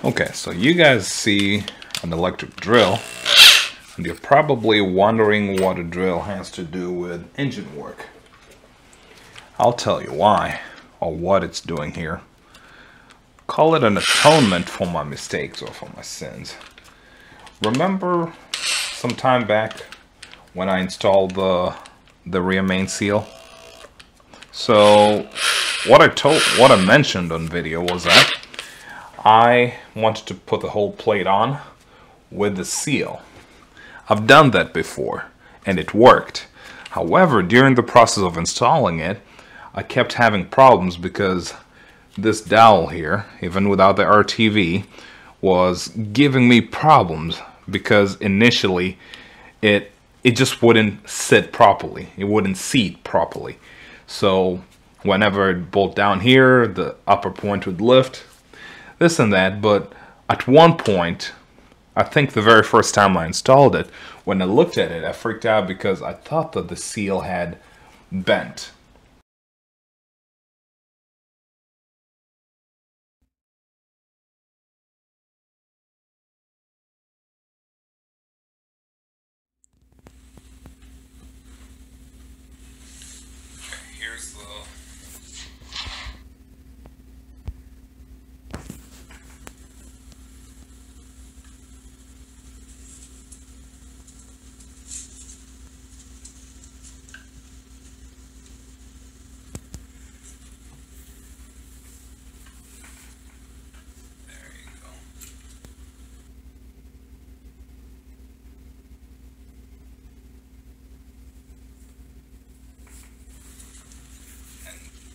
Okay, so you guys see an electric drill, and you're probably wondering what a drill has to do with engine work. I'll tell you why, or what it's doing here. Call it an atonement for my mistakes or for my sins. Remember some time back when I installed the rear main seal? So what I mentioned on video was that I wanted to put the whole plate on with the seal. I've done that before and it worked. However, during the process of installing it, I kept having problems because this dowel here, even without the RTV, was giving me problems because initially it just wouldn't sit properly. It wouldn't seat properly. So whenever it bolt down here, the upper point would lift, this and that. But at one point, I think the very first time I installed it, when I looked at it, I freaked out because I thought that the seal had bent. Here's the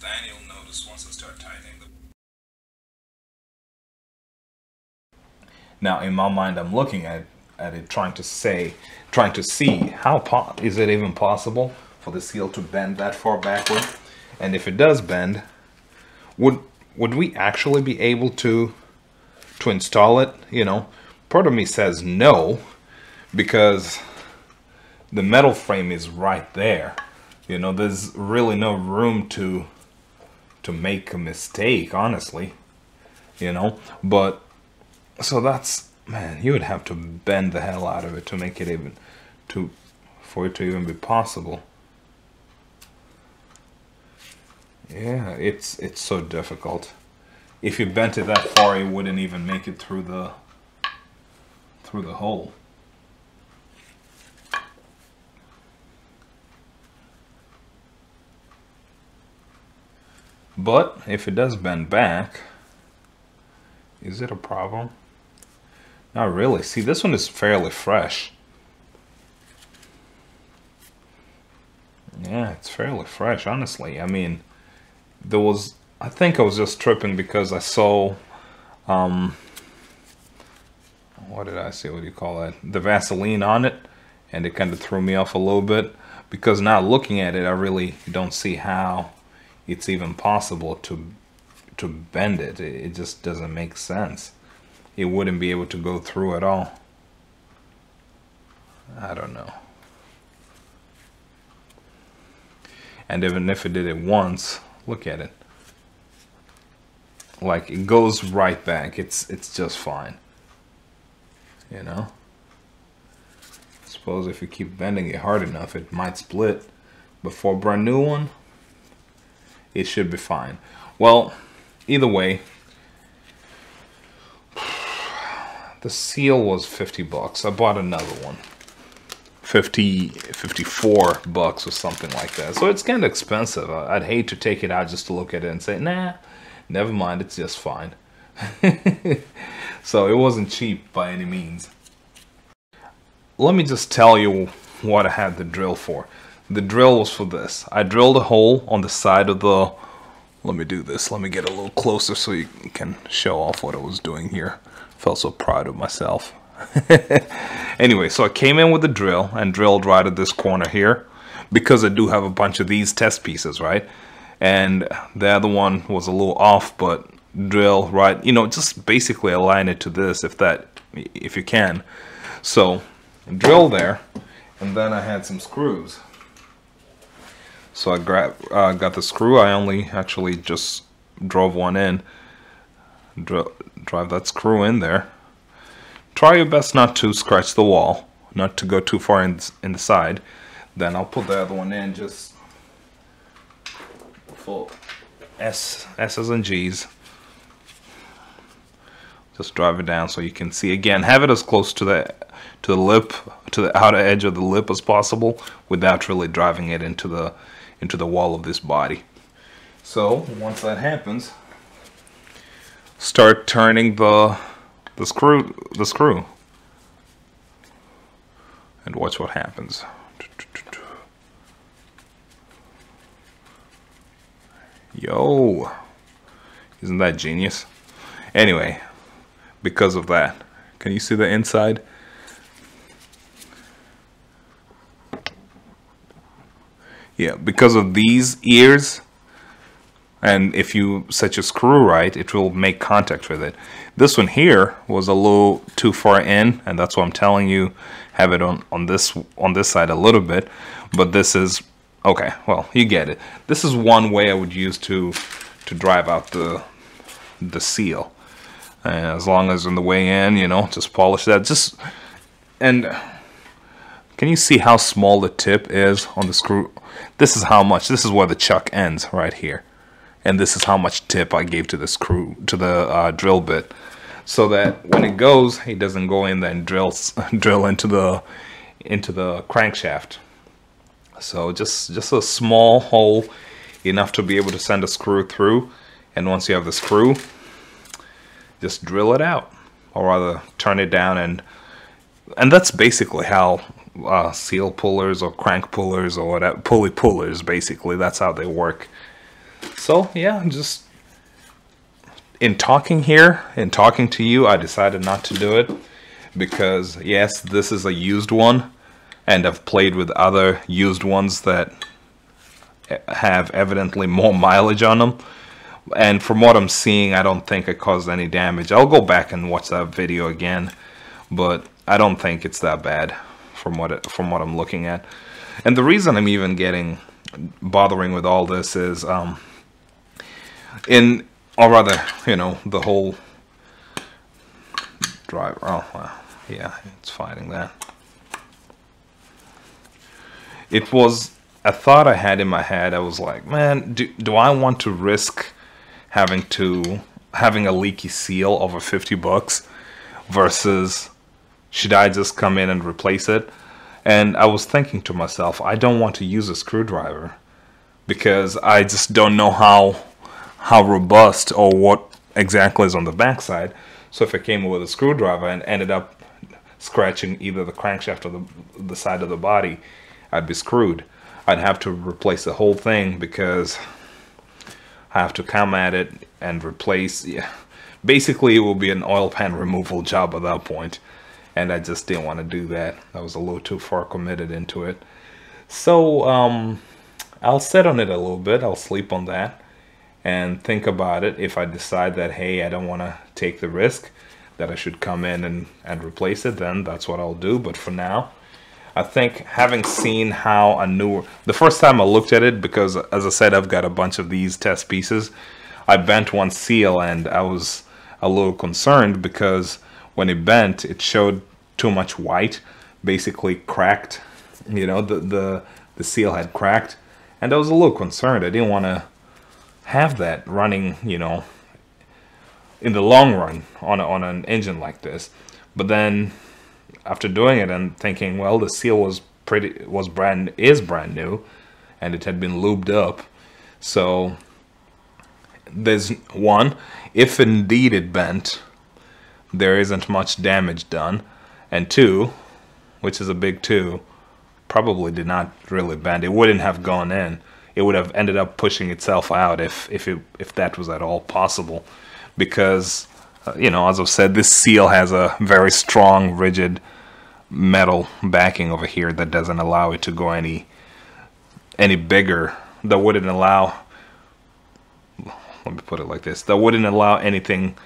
then you'll notice once I start tightening the... Now in my mind I'm looking at it trying to see how is it even possible for the seal to bend that far backward, and if it does bend, would we actually be able to install it? You know, part of me says no, because the metal frame is right there. You know, there's really no room to make a mistake, honestly, you know. But so that's, man, you would have to bend the hell out of it to make it for it to even be possible. Yeah, it's so difficult. If you bent it that far, it wouldn't even make it through the hole. But if it does bend back, is it a problem? Not really. See, this one is fairly fresh. Yeah, it's fairly fresh, honestly. I mean, I think I was just tripping because I saw, what did I say? What do you call that? The Vaseline on it, and it kind of threw me off a little bit, because now looking at it, I really don't see how it's even possible to bend it. It just doesn't make sense. It wouldn't be able to go through at all. I don't know. And even if it did it once, look at it. Like, it goes right back. It's just fine. You know? I suppose if you keep bending it hard enough, it might split. But for a brand new one, it should be fine. Well, either way, the seal was 50 bucks. I bought another one. 54 bucks or something like that. So it's kind of expensive. I'd hate to take it out just to look at it and say, nah, never mind, it's just fine. So it wasn't cheap by any means. Let me just tell you what I had the drill for. The drill was for this. I drilled a hole on the side of the... Let me do this. Let me get a little closer so you can show off what I was doing here. Felt so proud of myself. Anyway, so I came in with the drill and drilled right at this corner here, because I do have a bunch of these test pieces, right? And the other one was a little off, but drill right, you know, just basically align it to this if you can. So drill there, and then I had some screws. So I got the screw. I only actually just drove one in. drive that screw in there. Try your best not to scratch the wall, not to go too far in the side. Then I'll put the other one in just for S's and G's. Just drive it down so you can see. Again, have it as close to the lip, to the outer edge of the lip as possible, without really driving it into the wall of this body. So once that happens, start turning the screw, and watch what happens. Yo, isn't that genius? Anyway, because of that, can you see the inside? Yeah, because of these ears, and if you set your screw right, it will make contact with it. This one here was a little too far in, and that's why I'm telling you, have it on this side a little bit. But this is okay. Well, you get it. This is one way I would use to drive out the seal. As long as on the way in, you know, just polish that. And can you see how small the tip is on the screw? This is how much. This is where the chuck ends right here. And this is how much tip I gave to the screw, to the drill bit, so that when it goes, it doesn't go in there and drill into the crankshaft. So just a small hole, enough to be able to send a screw through. And once you have the screw, just drill it out, or rather turn it down, and that's basically how seal pullers or crank pullers or whatever, pulley pullers, basically that's how they work. So yeah, just in talking to you, I decided not to do it because yes, this is a used one, and I've played with other used ones that have evidently more mileage on them. And from what I'm seeing, I don't think it caused any damage. I'll go back and watch that video again, but I don't think it's that bad from what I'm looking at. And the reason I'm even bothering with all this is, or rather, you know, the whole driver. Oh, well, yeah, it's fighting that. It was a thought I had in my head. I was like, man, do I want to risk having a leaky seal over 50 bucks versus should I just come in and replace it? And I was thinking to myself, I don't want to use a screwdriver because I just don't know how robust or what exactly is on the backside. So if I came with a screwdriver and ended up scratching either the crankshaft or the side of the body, I'd be screwed. I'd have to replace the whole thing because I have to come at it and replace. Yeah, basically it will be an oil pan removal job at that point, and I just didn't want to do that. I was a little too far committed into it. So I'll sit on it a little bit. I'll sleep on that and think about it. If I decide that, hey, I don't want to take the risk, that I should come in and replace it, then that's what I'll do. But for now, I think having seen how the first time I looked at it, because as I said, I've got a bunch of these test pieces, I bent one seal and I was a little concerned because when it bent, it showed too much white, basically cracked, you know, the seal had cracked, and I was a little concerned. I didn't want to have that running, you know, in the long run on an engine like this. But then after doing it and thinking, well, the seal is brand new, and it had been lubed up. So there's one, if indeed it bent, there isn't much damage done, and two, which is a big two, probably did not really bend. It wouldn't have gone in. It would have ended up pushing itself out if that was at all possible, because you know, as I've said, this seal has a very strong, rigid metal backing over here that doesn't allow it to go any bigger. That wouldn't allow, let me put it like this, that wouldn't allow anything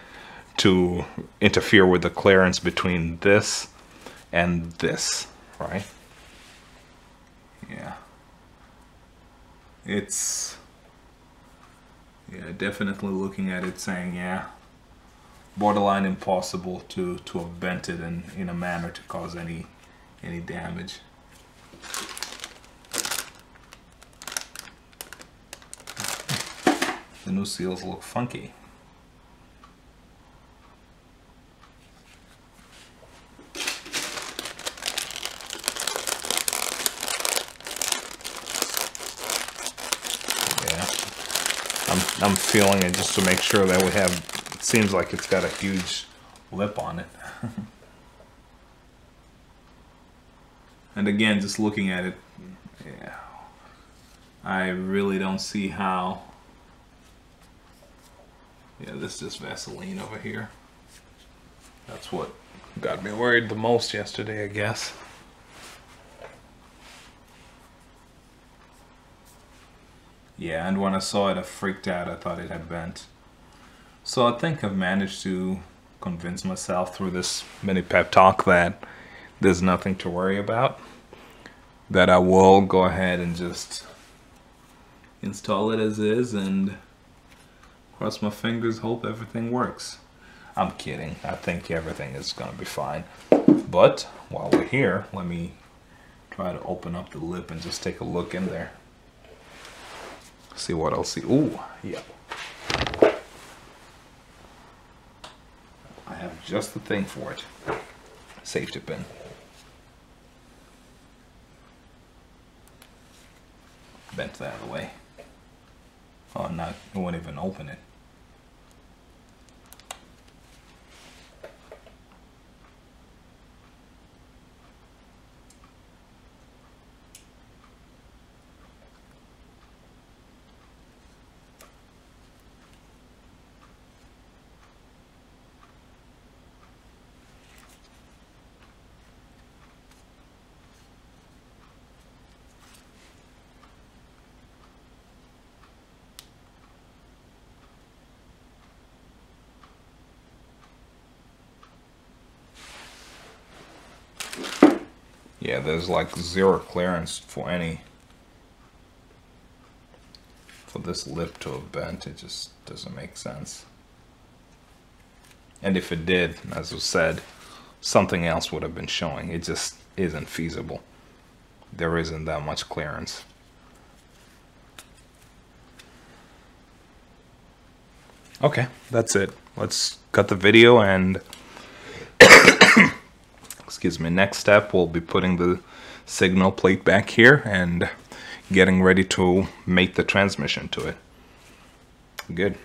to interfere with the clearance between this and this, right? Yeah. It's, yeah, definitely looking at it saying, yeah, borderline impossible to have bent it in a manner to cause any damage. The new seals look funky. I'm feeling it just to make sure that we have, it seems like it's got a huge lip on it. And again, just looking at it, yeah, I really don't see how, yeah, this is just Vaseline over here. That's what got me worried the most yesterday, I guess. Yeah, and when I saw it, I freaked out. I thought it had bent. So I think I've managed to convince myself through this mini pep talk that there's nothing to worry about. That I will go ahead and just install it as is and cross my fingers, hope everything works. I'm kidding. I think everything is going to be fine. But while we're here, let me try to open up the lip and just take a look in there. See what I'll see. Ooh, yeah. I have just the thing for it. Safety pin. Bent that out of the way. Oh, not, it won't even open it. Yeah, there's like zero clearance for this lip to have bent. It just doesn't make sense. And if it did, as was said, something else would have been showing. It just isn't feasible. There isn't that much clearance. Okay, that's it. Let's cut the video and excuse me, next step we'll be putting the signal plate back here and getting ready to mate the transmission to it. Good.